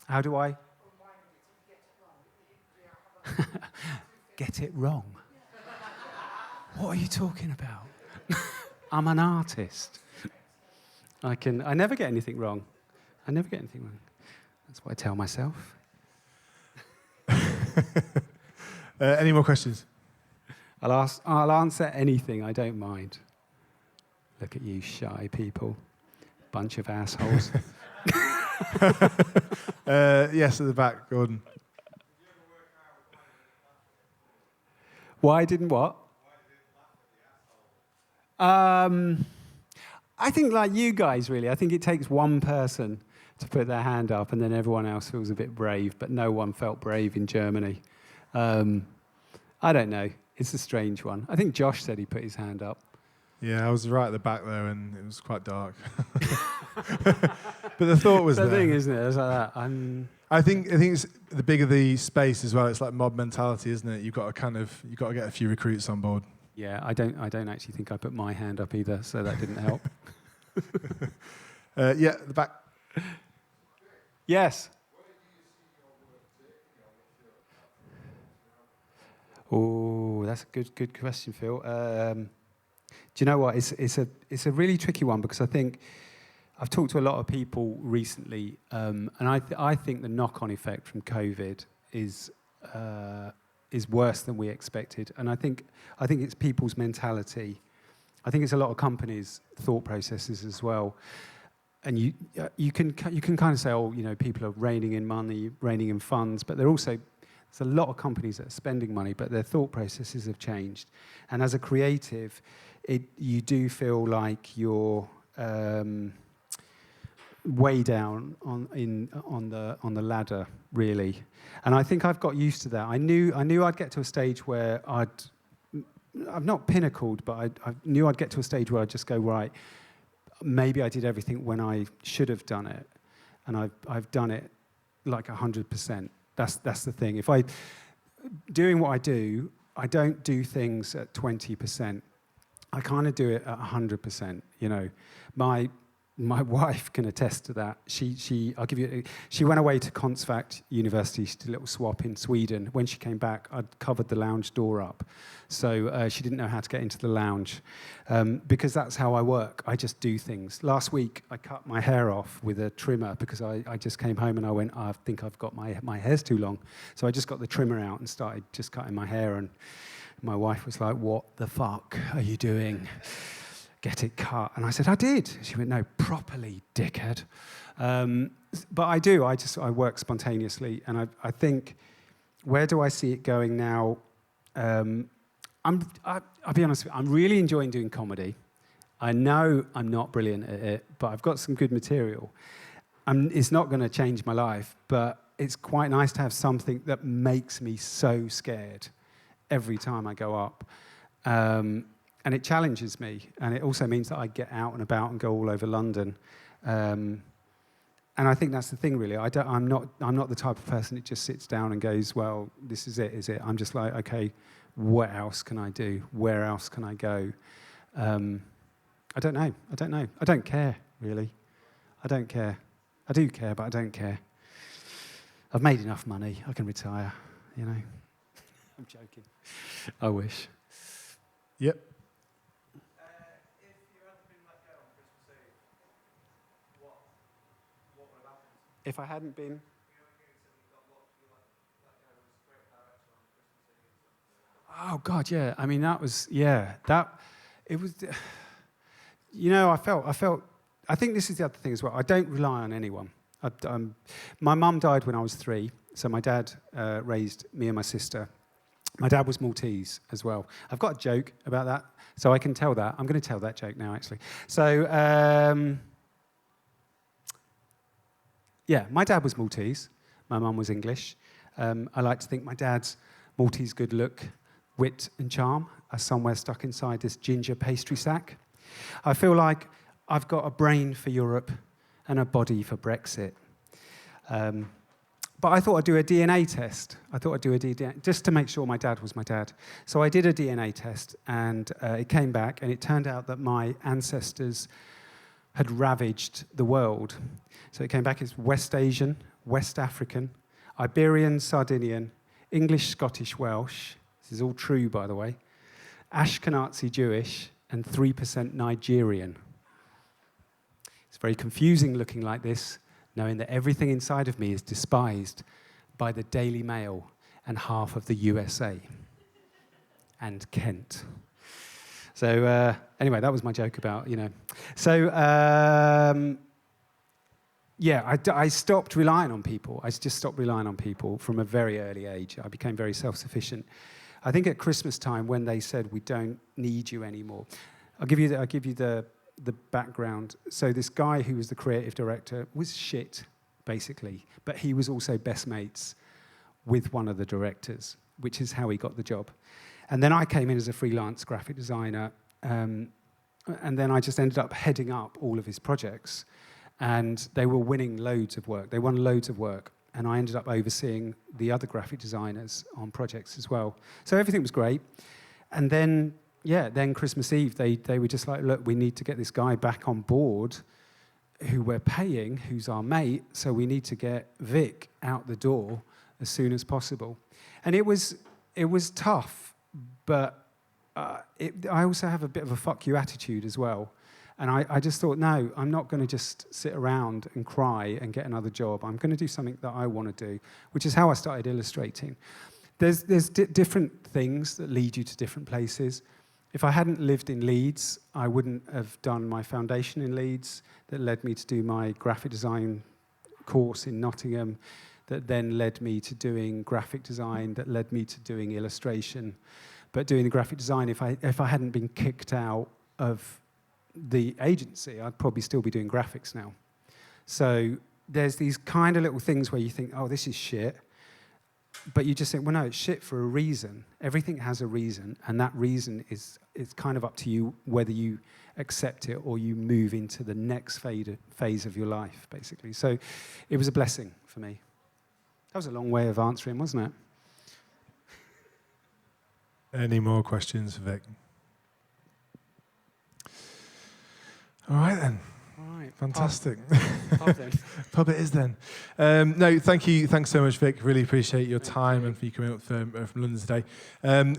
How do I? Get it wrong. What are you talking about? I'm an artist. I never get anything wrong. That's what I tell myself. Any more questions? I'll answer anything. I don't mind. Look at you, shy people. Bunch of assholes. Yes, at the back, Gordon. Why didn't what? I think like you guys, really. I think it takes one person to put their hand up, and then everyone else feels a bit brave, but no one felt brave in Germany. I don't know. It's a strange one. I think Josh said he put his hand up. Yeah, I was right at the back there, and it was quite dark. But the thought was there. The thing, isn't it? It's like that. I think it's the bigger the space as well. It's like mob mentality, isn't it? You've got to get a few recruits on board. Yeah, I don't actually think I put my hand up either, so that didn't help. Yeah, at the back. Yes. Oh, that's a good question, Phil. Do you know what? It's a really tricky one, because I think I've talked to a lot of people recently, and I think the knock-on effect from COVID is worse than we expected, and I think it's people's mentality. I think it's a lot of companies' thought processes as well. And you can kind of say, oh, you know, people are reining in money, reining in funds, but there's a lot of companies that are spending money, but their thought processes have changed. And as a creative, you do feel like you're way down on the ladder, really. And I think I've got used to that. I knew I'd get to a stage where I've not pinnacled, but I knew I'd get to a stage where I'd just go, right, maybe I did everything when I should have done it, and I've done it like 100%. That's the thing. If doing what I do, I don't do things at 20%. I kind of do it at 100%. You know, my wife can attest to that. She went away to Konstfack University. She did a little swap in Sweden. When she came back, I'd covered the lounge door up, so she didn't know how to get into the lounge, because that's how I work. I just do things. Last week, I cut my hair off with a trimmer because I just came home and I went, I think I've got my hair's too long. So I just got the trimmer out and started just cutting my hair, and my wife was like, "What the fuck are you doing?" get it cut. And I said, I did. She went, no, properly, dickhead. But I do. I work spontaneously. And I think, where do I see it going now? I'll be honest with you, I'm really enjoying doing comedy. I know I'm not brilliant at it, but I've got some good material. It's not going to change my life, but it's quite nice to have something that makes me so scared every time I go up. And it challenges me, and it also means that I get out and about and go all over London. And I think that's the thing, really. I'm not the type of person that just sits down and goes, well, this is it, is it? I'm just like, okay, what else can I do? Where else can I go? I don't know. I don't care, really. I don't care. I do care, but I don't care. I've made enough money. I can retire, you know. I'm joking. I wish. Yep. If I hadn't been... Oh, God, yeah. I mean, that was, yeah. It was, you know, I think this is the other thing as well. I don't rely on anyone. My mum died when I was 3, so my dad raised me and my sister. My dad was Maltese as well. I've got a joke about that, so I can tell that. I'm going to tell that joke now, actually. So, yeah, my dad was Maltese. My mum was English. I like to think my dad's Maltese good look, wit and charm are somewhere stuck inside this ginger pastry sack. I feel like I've got a brain for Europe and a body for Brexit. But I thought I'd do a DNA test. Just to make sure my dad was my dad. So I did a DNA test, and it came back, and it turned out that my ancestors had ravaged the world. So it came back as West Asian, West African, Iberian, Sardinian, English, Scottish, Welsh. This is all true, by the way. Ashkenazi Jewish, and 3% Nigerian. It's very confusing looking like this, knowing that everything inside of me is despised by the Daily Mail and half of the USA and Kent. So anyway, that was my joke about, you know. So yeah, I stopped relying on people. I just stopped relying on people from a very early age. I became very self-sufficient. I think at Christmas time, when they said, we don't need you anymore, I'll give you the background. So this guy who was the creative director was shit, basically, but he was also best mates with one of the directors, which is how he got the job. And then I came in as a freelance graphic designer, and then I just ended up heading up all of his projects. And they were winning loads of work. They won loads of work. And I ended up overseeing the other graphic designers on projects as well. So everything was great. And then, yeah, then Christmas Eve, they were just like, look, we need to get this guy back on board who we're paying, who's our mate, so we need to get Vic out the door as soon as possible. And it was tough, but I also have a bit of a fuck you attitude as well. And I just thought, no, I'm not going to just sit around and cry and get another job. I'm going to do something that I want to do, which is how I started illustrating. There's different things that lead you to different places. If I hadn't lived in Leeds, I wouldn't have done my foundation in Leeds that led me to do my graphic design course in Nottingham, that then led me to doing graphic design, that led me to doing illustration. But doing the graphic design, if I hadn't been kicked out of the agency, I'd probably still be doing graphics now. So there's these kind of little things where you think, oh, this is shit. But you just think, well, no, it's shit for a reason. Everything has a reason, and that reason is kind of up to you whether you accept it or you move into the next phase of your life, basically. So it was a blessing for me. That was a long way of answering, wasn't it? Any more questions, Vic? All right, then. All right. Fantastic. Pub then. Pub it is then. No, thank you. Thanks so much, Vic. Really appreciate your time and for you coming up from London today.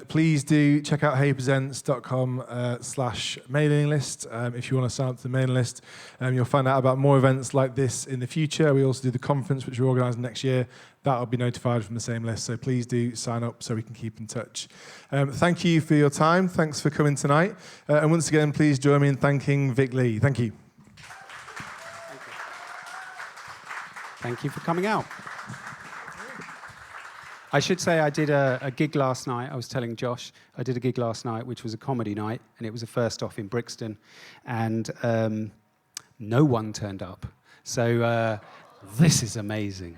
Please do check out heypresents.com/mailing list if you want to sign up to the mailing list. You'll find out about more events like this in the future. We also do the conference, which we're organising next year. That'll be notified from the same list. So please do sign up so we can keep in touch. Thank you for your time. Thanks for coming tonight. And once again, please join me in thanking Vic Lee. Thank you. Thank you for coming out. I should say I did a gig last night. I was telling Josh, I did a gig last night, which was a comedy night, and it was a first off in Brixton, and no one turned up. So this is amazing.